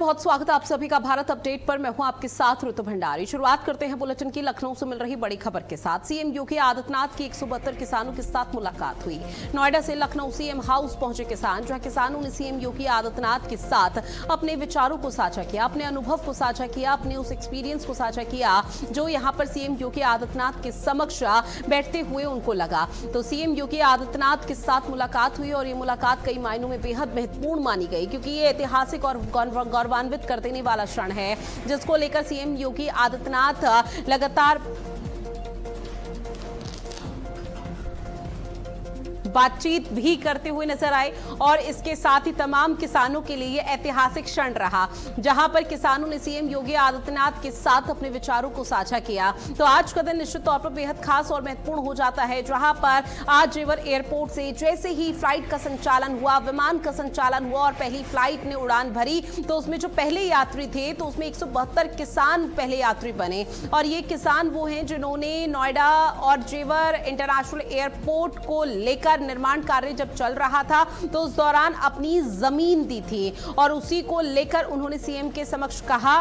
बहुत स्वागत है आप सभी का भारत अपडेट पर। मैं हूं आपके साथ ऋतु भंडारी। शुरुआत करते हैं बुलेटिन की लखनऊ से मिल रही बड़ी खबर के साथ। सीएम योगी आदित्यनाथ की 172 किसानों के साथ मुलाकात हुई। नोएडा से लखनऊ सीएम हाउस पहुंचे किसान, जहां किसानों ने सीएम योगी आदित्यनाथ के साथ अपने विचारों को साझा किया, अपने अनुभव को साझा किया, अपने उस एक्सपीरियंस को साझा किया जो यहाँ पर सीएम योगी आदित्यनाथ के समक्ष बैठते हुए उनको लगा। तो सीएम योगी आदित्यनाथ के साथ मुलाकात हुई और ये मुलाकात कई मायनों में बेहद महत्वपूर्ण मानी गई, क्योंकि ये ऐतिहासिक और गौरवान्वित कर देने वाला क्षण है, जिसको लेकर सीएम योगी आदित्यनाथ लगातार बातचीत भी करते हुए नजर आए। और इसके साथ ही तमाम किसानों के लिए ऐतिहासिक क्षण रहा, जहां पर किसानों ने सीएम योगी आदित्यनाथ के साथ अपने विचारों को साझा किया। तो आज का दिन निश्चित तौर पर बेहद खास और महत्वपूर्ण हो जाता है, जहां पर आज जेवर एयरपोर्ट से जैसे ही फ्लाइट का संचालन हुआ, विमान का संचालन हुआ और पहली फ्लाइट ने उड़ान भरी, तो उसमें जो पहले यात्री थे, तो उसमें 172 किसान पहले यात्री बने। और ये किसान वो हैं जिन्होंने नोएडा और जेवर इंटरनेशनल एयरपोर्ट को लेकर निर्माण कार्य जब चल रहा था, तो उस दौरान अपनी जमीन दी थी और उसी को लेकर उन्होंने सीएम के समक्ष कहा।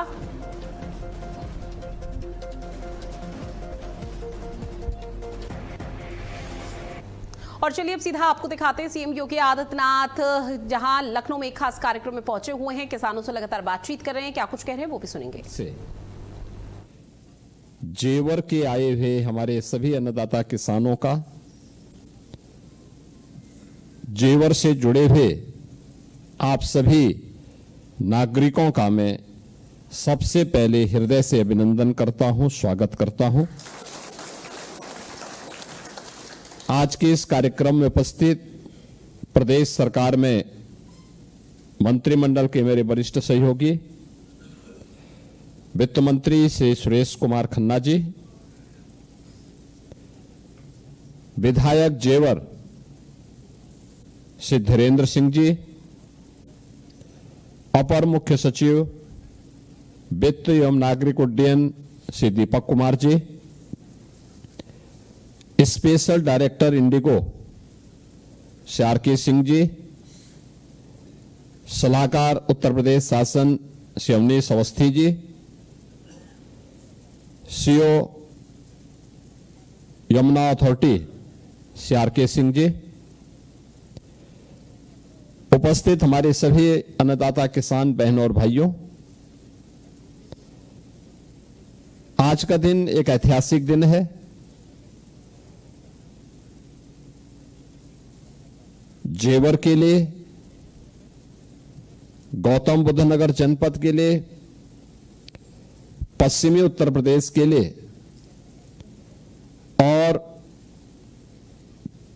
और चलिए अब सीधा आपको दिखाते हैं सीएम योगी आदित्यनाथ जहां लखनऊ में एक खास कार्यक्रम में पहुंचे हुए हैं, किसानों से लगातार बातचीत कर रहे हैं। क्या कुछ कह रहे हैं वो भी सुनेंगे। जेवर के आए हुए हमारे सभी अन्नदाता किसानों का, जेवर से जुड़े हुए आप सभी नागरिकों का मैं सबसे पहले हृदय से अभिनंदन करता हूं, स्वागत करता हूं। आज के इस कार्यक्रम में उपस्थित प्रदेश सरकार में मंत्रिमंडल के मेरे वरिष्ठ सहयोगी वित्त मंत्री श्री सुरेश कुमार खन्ना जी, विधायक जेवर श्री धीरेन्द्र सिंह जी, अपर मुख्य सचिव वित्त एवं नागरिक उड्डयन Shri Deepak Kumar ji, special director IndiGo Shri R K. Singh ji, सलाहकार उत्तर प्रदेश शासन Shri Awanish Awasthi ji, CO Yamuna authority Shri R K. Singh ji, उपस्थित हमारे सभी अन्नदाता किसान बहनों और भाइयों, आज का दिन एक ऐतिहासिक दिन है। जेवर के लिए, गौतम बुद्ध नगर जनपद के लिए, पश्चिमी उत्तर प्रदेश के लिए और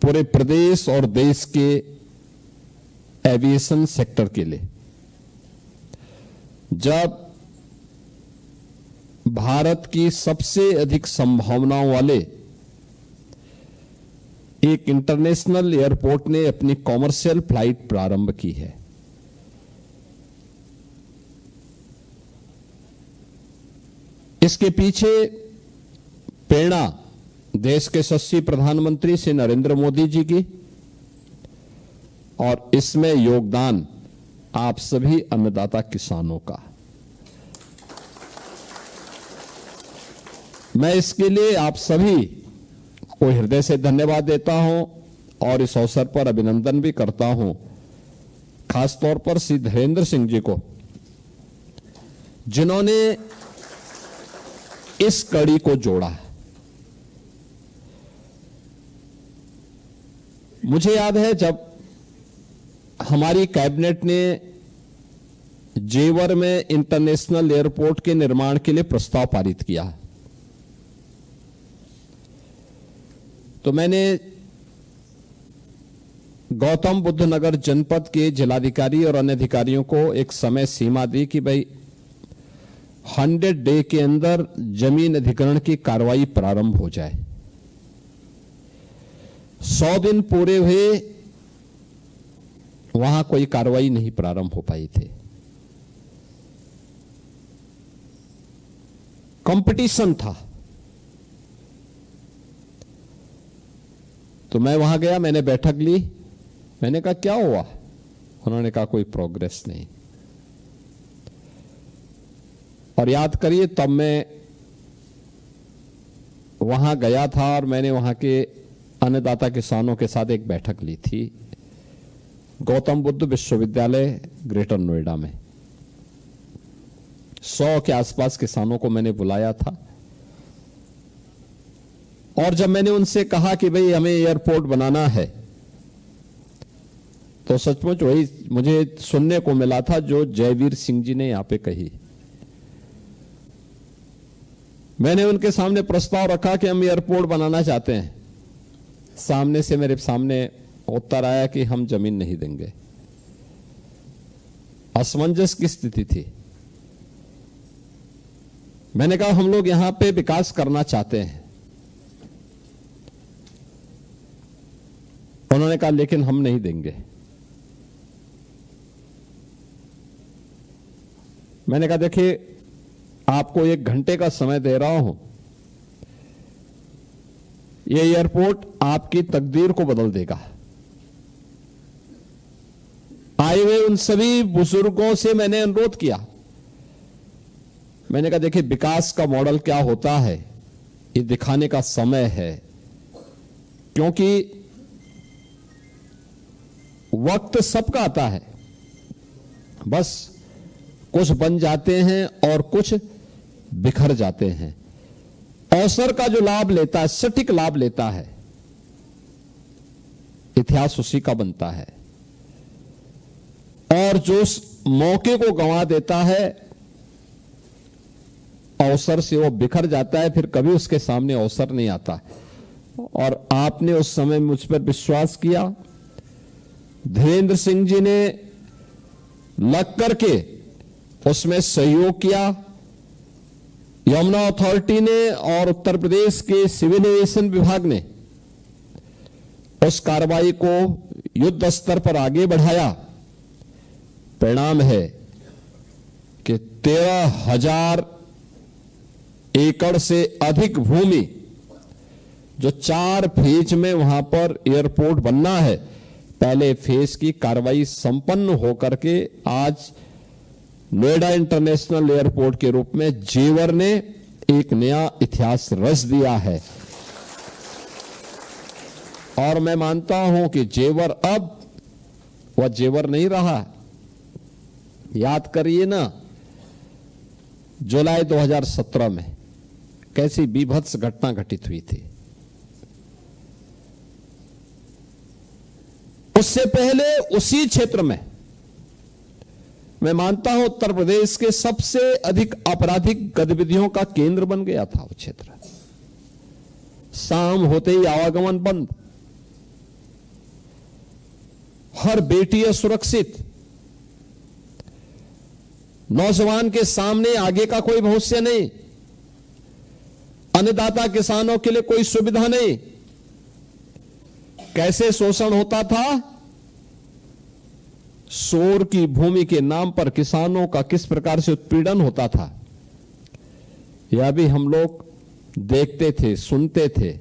पूरे प्रदेश और देश के एविएशन सेक्टर के लिए। जब भारत की सबसे अधिक संभावनाओं वाले एक इंटरनेशनल एयरपोर्ट ने अपनी कॉमर्शियल फ्लाइट प्रारंभ की है, इसके पीछे प्रेरणा देश के यशस्वी प्रधानमंत्री श्री नरेंद्र मोदी जी की, और इसमें योगदान आप सभी अन्नदाता किसानों का। मैं इसके लिए आप सभी को हृदय से धन्यवाद देता हूं और इस अवसर पर अभिनंदन भी करता हूं, खासतौर पर श्री धीरेन्द्र सिंह जी को, जिन्होंने इस कड़ी को जोड़ा। मुझे याद है जब हमारी कैबिनेट ने जेवर में इंटरनेशनल एयरपोर्ट के निर्माण के लिए प्रस्ताव पारित किया, तो मैंने गौतम बुद्ध नगर जनपद के जिलाधिकारी और अन्य अधिकारियों को एक समय सीमा दी कि भाई 100 डे के अंदर जमीन अधिग्रहण की कार्रवाई प्रारंभ हो जाए। 100 दिन पूरे हुए, वहां कोई कार्रवाई नहीं प्रारंभ हो पाई थी। कंपटीशन था। तो मैं वहां गया, मैंने बैठक ली, मैंने कहा क्या हुआ? उन्होंने कहा कोई प्रोग्रेस नहीं। और याद करिए, तब मैं वहां गया था और मैंने वहां के अन्नदाता किसानों के साथ एक बैठक ली थी गौतम बुद्ध विश्वविद्यालय ग्रेटर नोएडा में। 100 के आसपास किसानों को मैंने बुलाया था और जब मैंने उनसे कहा कि भाई हमें एयरपोर्ट बनाना है, तो सचमुच वही मुझे सुनने को मिला था जो जयवीर सिंह जी ने यहां पे कही। मैंने उनके सामने प्रस्ताव रखा कि हम एयरपोर्ट बनाना चाहते हैं। सामने से मेरे सामने उत्तर आया कि हम जमीन नहीं देंगे। असमंजस की स्थिति थी। मैंने कहा हम लोग यहां पे विकास करना चाहते हैं। उन्होंने कहा लेकिन हम नहीं देंगे। मैंने कहा देखिए, आपको 1 घंटे का समय दे रहा हूं, यह एयरपोर्ट आपकी तकदीर को बदल देगा। आए हुए उन सभी बुजुर्गों से मैंने अनुरोध किया। मैंने कहा देखिए, विकास का मॉडल क्या होता है ये दिखाने का समय है, क्योंकि वक्त सबका आता है। बस कुछ बन जाते हैं और कुछ बिखर जाते हैं। अवसर का जो लाभ लेता है, सटीक लाभ लेता है, इतिहास उसी का बनता है। और जो मौके को गंवा देता है, अवसर से वो बिखर जाता है, फिर कभी उसके सामने अवसर नहीं आता। और आपने उस समय मुझ पर विश्वास किया। धीरेन्द्र सिंह जी ने लग करके उसमें सहयोग किया। यमुना अथॉरिटी ने और उत्तर प्रदेश के सिविल एविएशन विभाग ने उस कार्रवाई को युद्ध स्तर पर आगे बढ़ाया। परिणाम है कि 13,000 एकड़ से अधिक भूमि जो 4 फेज में वहां पर एयरपोर्ट बनना है, पहले फेज की कार्रवाई संपन्न होकर के आज नोएडा इंटरनेशनल एयरपोर्ट के रूप में जेवर ने एक नया इतिहास रच दिया है। और मैं मानता हूं कि जेवर अब वह जेवर नहीं रहा। याद करिए ना, जुलाई 2017 में कैसी बीभत्स घटना घटित हुई थी। उससे पहले उसी क्षेत्र में मैं मानता हूं उत्तर प्रदेश के सबसे अधिक आपराधिक गतिविधियों का केंद्र बन गया था वो क्षेत्र। शाम होते ही आवागमन बंद, हर बेटी असुरक्षित, नौजवान के सामने आगे का कोई भविष्य नहीं, अन्नदाता किसानों के लिए कोई सुविधा नहीं। कैसे शोषण होता था, शोर की भूमि के नाम पर किसानों का किस प्रकार से उत्पीड़न होता था, यह भी हम लोग देखते थे, सुनते थे।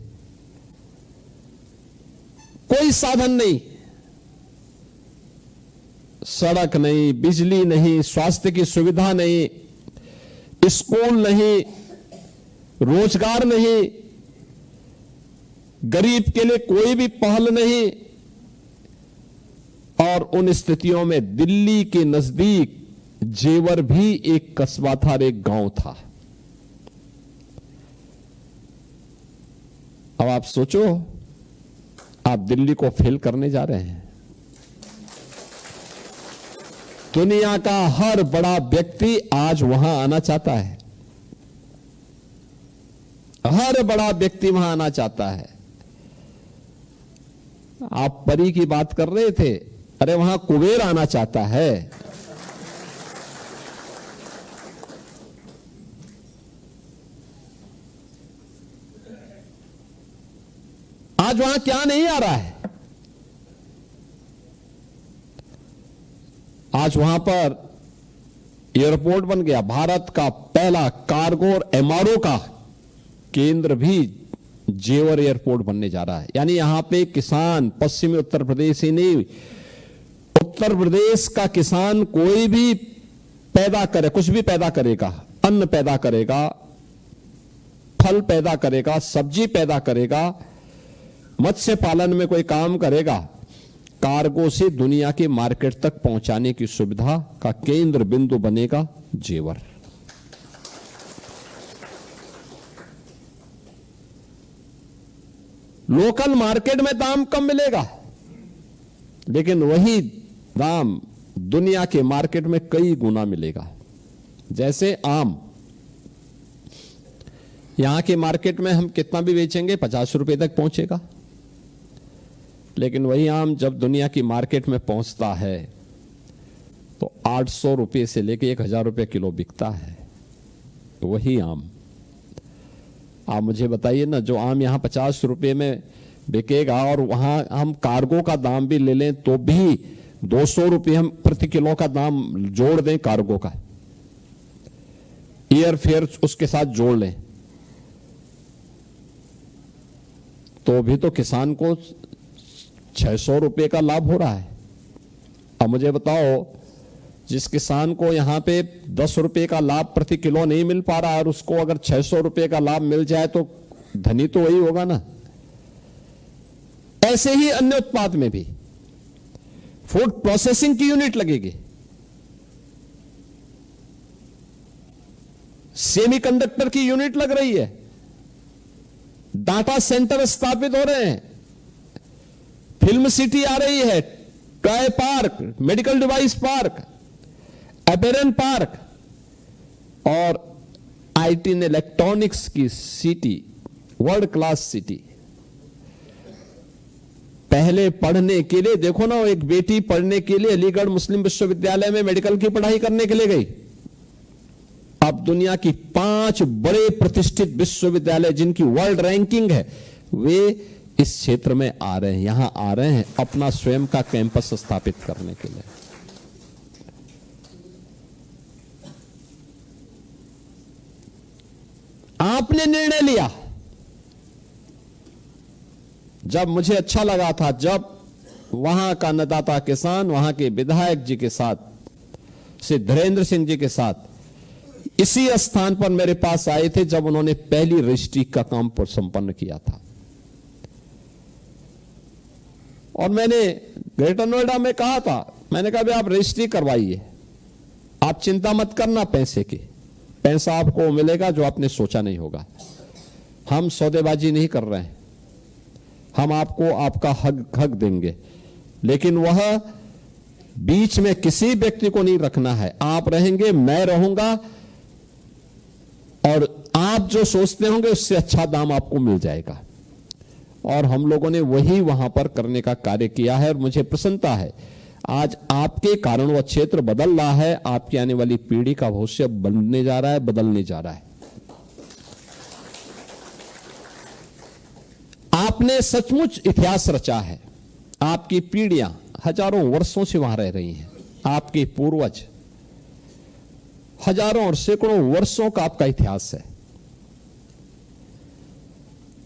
कोई साधन नहीं, सड़क नहीं, बिजली नहीं, स्वास्थ्य की सुविधा नहीं, स्कूल नहीं, रोजगार नहीं, गरीब के लिए कोई भी पहल नहीं। और उन स्थितियों में दिल्ली के नजदीक जेवर भी एक कस्बा था, एक गांव था। अब आप सोचो, आप दिल्ली को फेल करने जा रहे हैं। दुनिया का हर बड़ा व्यक्ति आज वहां आना चाहता है, हर बड़ा व्यक्ति वहां आना चाहता है। आप परी की बात कर रहे थे, अरे वहां कुबेर आना चाहता है। आज वहां क्या नहीं आ रहा है? आज वहां पर एयरपोर्ट बन गया। भारत का पहला कार्गो और एमआरओ का केंद्र भी जेवर एयरपोर्ट बनने जा रहा है। यानी यहां पे किसान, पश्चिमी उत्तर प्रदेश ही नहीं, उत्तर प्रदेश का किसान कोई भी पैदा करे, कुछ भी पैदा करेगा, अन्न पैदा करेगा, फल पैदा करेगा, सब्जी पैदा करेगा, मत्स्य पालन में कोई काम करेगा, कार्गो से दुनिया के मार्केट तक पहुंचाने की सुविधा का केंद्र बिंदु बनेगा जेवर। लोकल मार्केट में दाम कम मिलेगा, लेकिन वही दाम दुनिया के मार्केट में कई गुना मिलेगा। जैसे आम, यहां के मार्केट में हम कितना भी बेचेंगे 50 रुपए तक पहुंचेगा, लेकिन वही आम जब दुनिया की मार्केट में पहुंचता है तो 800 रुपए से लेके 1000 रुपए किलो बिकता है वही आम। आप मुझे बताइए ना, जो आम यहां 50 रुपए में बिकेगा और वहां हम कार्गो का दाम भी ले लें तो भी 200 रुपए हम प्रति किलो का दाम जोड़ दें, कार्गो का एयर फेयर उसके साथ जोड़ लें, तो भी तो किसान को 600 रुपए का लाभ हो रहा है। अब मुझे बताओ, जिस किसान को यहां पे 10 रुपए का लाभ प्रति किलो नहीं मिल पा रहा है और उसको अगर 600 रुपए का लाभ मिल जाए तो धनी तो वही होगा ना। ऐसे ही अन्य उत्पाद में भी फूड प्रोसेसिंग की यूनिट लगेगी, सेमीकंडक्टर की यूनिट लग रही है, डाटा सेंटर स्थापित हो रहे हैं, फिल्म सिटी आ रही है, toy park, medical device park, apparel park और आईटी एंड इलेक्ट्रॉनिक्स की सिटी, वर्ल्ड क्लास सिटी। पहले पढ़ने के लिए देखो ना, एक बेटी पढ़ने के लिए अलीगढ़ मुस्लिम विश्वविद्यालय में मेडिकल की पढ़ाई करने के लिए गई। अब दुनिया की 5 बड़े प्रतिष्ठित विश्वविद्यालय जिनकी वर्ल्ड रैंकिंग है, वे इस क्षेत्र में आ रहे हैं, यहां आ रहे हैं अपना स्वयं का कैंपस स्थापित करने के लिए। आपने निर्णय लिया, जब मुझे अच्छा लगा था, जब वहां का अन्नदाता किसान वहां के विधायक जी के साथ, श्री धीरेन्द्र सिंह जी के साथ इसी स्थान पर मेरे पास आए थे जब उन्होंने पहली रजिस्ट्री का काम संपन्न किया था। और मैंने ग्रेटर नोएडा में कहा था, मैंने कहा भाई आप रजिस्ट्री करवाइए, आप चिंता मत करना पैसे की, पैसा आपको मिलेगा जो आपने सोचा नहीं होगा। हम सौदेबाजी नहीं कर रहे हैं, हम आपको आपका हक देंगे, लेकिन वह बीच में किसी व्यक्ति को नहीं रखना है। आप रहेंगे, मैं रहूंगा, और आप जो सोचते होंगे उससे अच्छा दाम आपको मिल जाएगा। और हम लोगों ने वही वहां पर करने का कार्य किया है और मुझे प्रसन्नता है, आज आपके कारण वह क्षेत्र बदल रहा है, आपकी आने वाली पीढ़ी का भविष्य बनने जा रहा है, बदलने जा रहा है। आपने सचमुच इतिहास रचा है, आपकी पीढ़ियां हजारों वर्षों से वहां रह रही हैं, आपके पूर्वज हजारों और सैकड़ों वर्षों का आपका इतिहास है।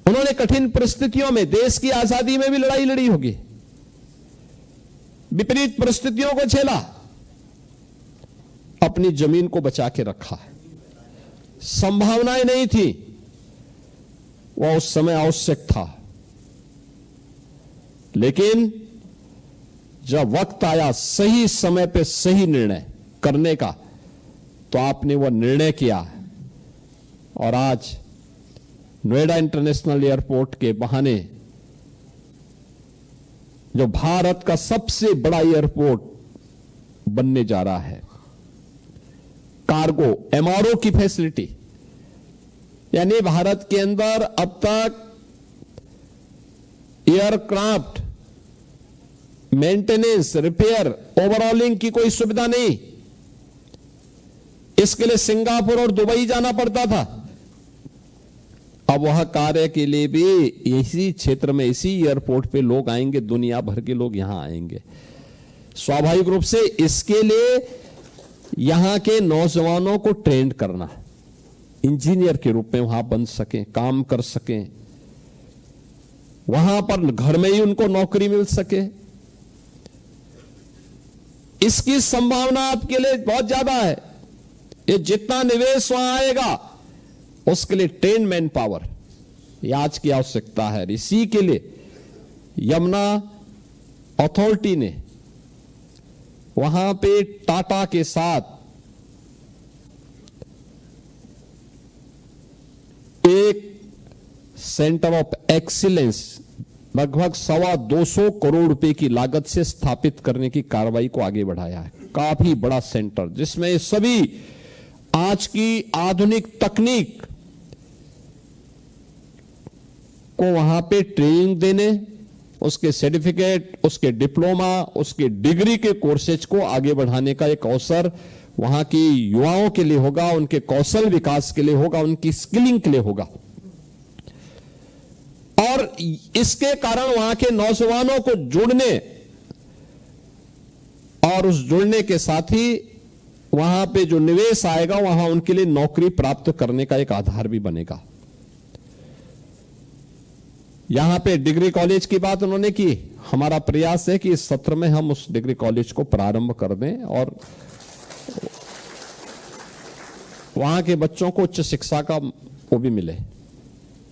उन्होंने कठिन परिस्थितियों में, देश की आजादी में भी लड़ाई लड़ी होगी, विपरीत परिस्थितियों को झेला, अपनी जमीन को बचा के रखा। संभावनाएं नहीं थी, वह उस समय आवश्यक था, लेकिन जब वक्त आया सही समय पे सही निर्णय करने का, तो आपने वह निर्णय किया। और आज नोएडा इंटरनेशनल एयरपोर्ट के बहाने जो भारत का सबसे बड़ा एयरपोर्ट बनने जा रहा है, कार्गो एमआरओ की फैसिलिटी, यानी भारत के अंदर अब तक एयरक्राफ्ट मेंटेनेंस, रिपेयर, ओवरऑलिंग की कोई सुविधा नहीं। इसके लिए सिंगापुर और दुबई जाना पड़ता था। अब वह कार्य के लिए भी इसी क्षेत्र में, इसी एयरपोर्ट पे लोग आएंगे, दुनिया भर के लोग यहां आएंगे। स्वाभाविक रूप से इसके लिए यहां के नौजवानों को ट्रेंड करना, इंजीनियर के रूप में वहां बन सकें, काम कर सकें, वहां पर घर में ही उनको नौकरी मिल सके, इसकी संभावना आपके लिए बहुत ज्यादा है। ये जितना निवेश वहां आएगा उसके लिए ट्रेन मैन पावर ये आज की आवश्यकता है। इसी के लिए यमुना अथॉरिटी ने वहां पे टाटा के साथ एक सेंटर ऑफ एक्सीलेंस लगभग 225 करोड़ रुपए की लागत से स्थापित करने की कार्रवाई को आगे बढ़ाया है। काफी बड़ा सेंटर जिसमें सभी आज की आधुनिक तकनीक को वहां पे ट्रेनिंग देने, उसके सर्टिफिकेट, उसके डिप्लोमा, उसके डिग्री के कोर्सेज को आगे बढ़ाने का एक अवसर वहां की युवाओं के लिए होगा, उनके कौशल विकास के लिए होगा, उनकी स्किलिंग के लिए होगा। और इसके कारण वहां के नौजवानों को जुड़ने और उस जुड़ने के साथ ही वहां पे जो निवेश आएगा वहां उनके लिए नौकरी प्राप्त करने का एक आधार भी बनेगा। यहां पे डिग्री कॉलेज की बात उन्होंने की। हमारा प्रयास है कि इस सत्र में हम उस डिग्री कॉलेज को प्रारंभ कर दें और वहां के बच्चों को उच्च शिक्षा का वो भी मिले।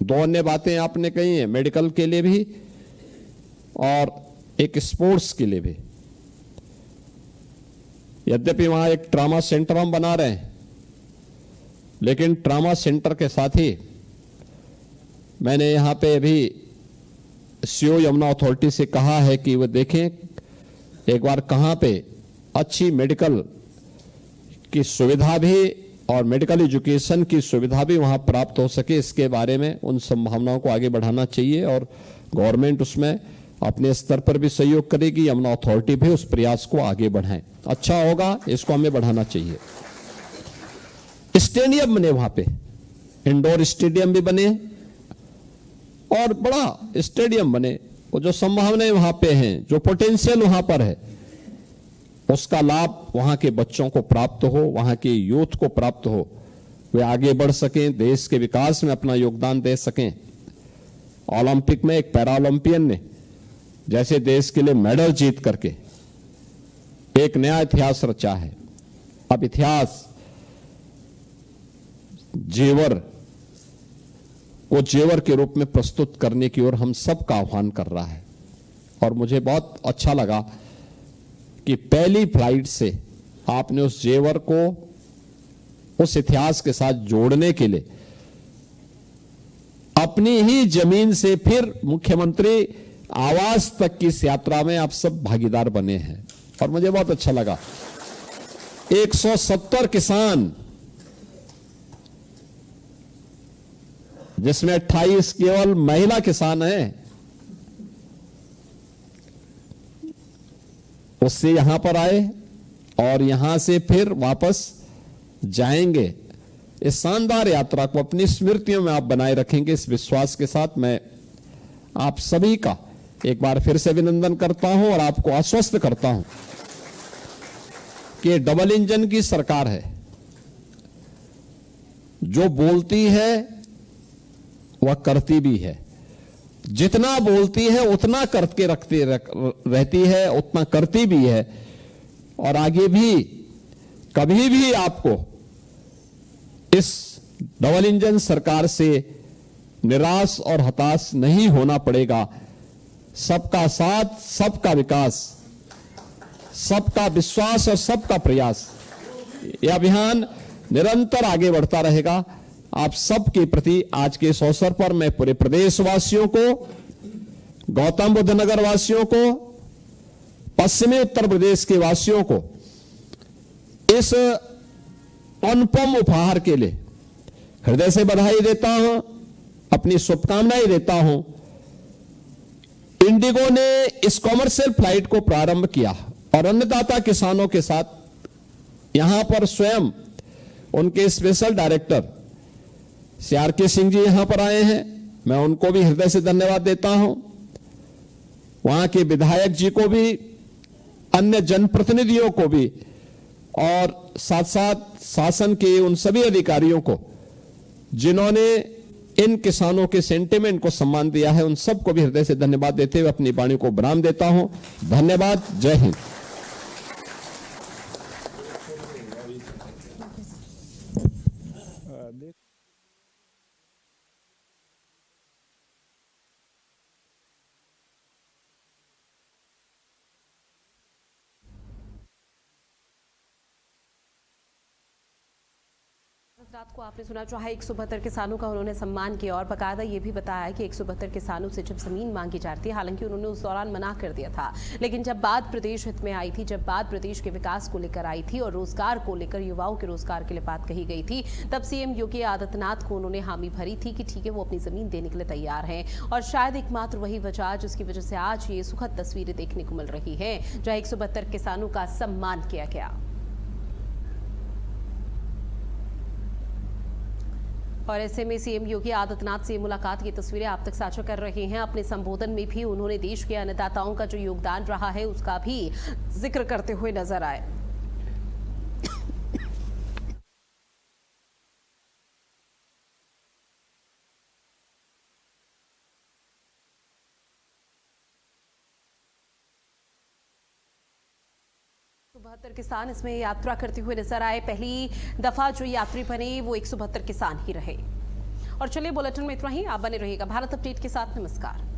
दो अन्य बातें आपने कही हैं, मेडिकल के लिए भी और एक स्पोर्ट्स के लिए भी। यद्यपि वहां एक ट्रामा सेंटर हम बना रहे हैं, लेकिन ट्रामा सेंटर के साथ ही मैंने यहां पे अभी सीओ यमुना अथॉरिटी से कहा है कि वो देखें एक बार कहां पे अच्छी मेडिकल की सुविधा भी और मेडिकल एजुकेशन की सुविधा भी वहां प्राप्त हो सके, इसके बारे में उन संभावनाओं को आगे बढ़ाना चाहिए और गवर्नमेंट उसमें अपने स्तर पर भी सहयोग करेगी। यमुना अथॉरिटी भी उस प्रयास को आगे बढ़ाएं, अच्छा होगा, इसको हमें बढ़ाना चाहिए। स्टेडियम बने वहां पे, इंडोर स्टेडियम भी बने और बड़ा स्टेडियम बने। वो जो संभावनाएं वहां पे हैं, जो पोटेंशियल वहां पर है, उसका लाभ वहां के बच्चों को प्राप्त हो, वहां के यूथ को प्राप्त हो, वे आगे बढ़ सकें, देश के विकास में अपना योगदान दे सकें। ओलंपिक में एक पैरा ओलंपियन ने जैसे देश के लिए मेडल जीत करके एक नया इतिहास रचा है। अब इतिहास जेवर को जेवर के रूप में प्रस्तुत करने की ओर हम सबका आह्वान कर रहा है। और मुझे बहुत अच्छा लगा कि पहली फ्लाइट से आपने उस जेवर को उस इतिहास के साथ जोड़ने के लिए अपनी ही जमीन से फिर मुख्यमंत्री आवास तक की इस यात्रा में आप सब भागीदार बने हैं और मुझे बहुत अच्छा लगा। 170 किसान, जिसमें 28 केवल महिला किसान हैं, उससे यहां पर आए और यहां से फिर वापस जाएंगे। इस शानदार यात्रा को अपनी स्मृतियों में आप बनाए रखेंगे, इस विश्वास के साथ मैं आप सभी का एक बार फिर से अभिनंदन करता हूं और आपको आश्वस्त करता हूं कि डबल इंजन की सरकार है। जो बोलती है वह करती भी है, जितना बोलती है उतना करके रहती है, उतना करती भी है और आगे भी कभी भी आपको इस डबल इंजन सरकार से निराश और हताश नहीं होना पड़ेगा। सबका साथ, सबका विकास, सबका विश्वास और सबका प्रयास, यह अभियान निरंतर आगे बढ़ता रहेगा। आप सबके प्रति आज के इस अवसर पर मैं पूरे प्रदेशवासियों को, गौतम बुद्ध नगर वासियों को, पश्चिमी उत्तर प्रदेश के वासियों को इस अनुपम उपहार के लिए हृदय से बधाई देता हूं, अपनी शुभकामनाएं देता हूं। इंडिगो ने इस कॉमर्शियल फ्लाइट को प्रारंभ किया और अन्नदाता किसानों के साथ यहां पर स्वयं उनके special director CRK Singh ji यहां पर आए हैं, मैं उनको भी हृदय से धन्यवाद देता हूं। वहां के विधायक जी को भी, अन्य जनप्रतिनिधियों को भी और साथ साथ शासन के उन सभी अधिकारियों को जिन्होंने इन किसानों के सेंटिमेंट को सम्मान दिया है, उन सबको भी हृदय से धन्यवाद देते हुए अपनी वाणी को विराम देता हूं। धन्यवाद। जय हिंद। देख रात को आपने सुना चाहा 172 किसानों का उन्होंने सम्मान किया और बकायदा ये भी बताया कि 172 किसानों से जब जमीन मांगी जाती है, हालांकि उन्होंने उस दौरान मना कर दिया था, लेकिन जब बात प्रदेश हित में आई थी, जब बात प्रदेश के विकास को लेकर आई थी और रोजगार को लेकर, युवाओं के रोजगार के लिए बात कही गई थी, तब सीएम योगी आदित्यनाथ को उन्होंने हामी भरी थी कि ठीक है, वो अपनी जमीन देने के लिए तैयार हैं। और शायद एकमात्र वही वजह जिसकी वजह से आज ये सुखद तस्वीरें देखने को मिल रही है, जहां 172 किसानों का सम्मान किया गया। और ऐसे में सीएम योगी आदित्यनाथ से मुलाकात की तस्वीरें आप तक साझा कर रहे हैं। अपने संबोधन में भी उन्होंने देश के अन्नदाताओं का जो योगदान रहा है उसका भी जिक्र करते हुए नजर आए। तो 72 किसान इसमें यात्रा करते हुए नजर आए। पहली दफा जो यात्री बने वो 172 किसान ही रहे। और चलिए बुलेटिन में इतना ही। आप बने रहिएगा भारत अपडेट के साथ। नमस्कार।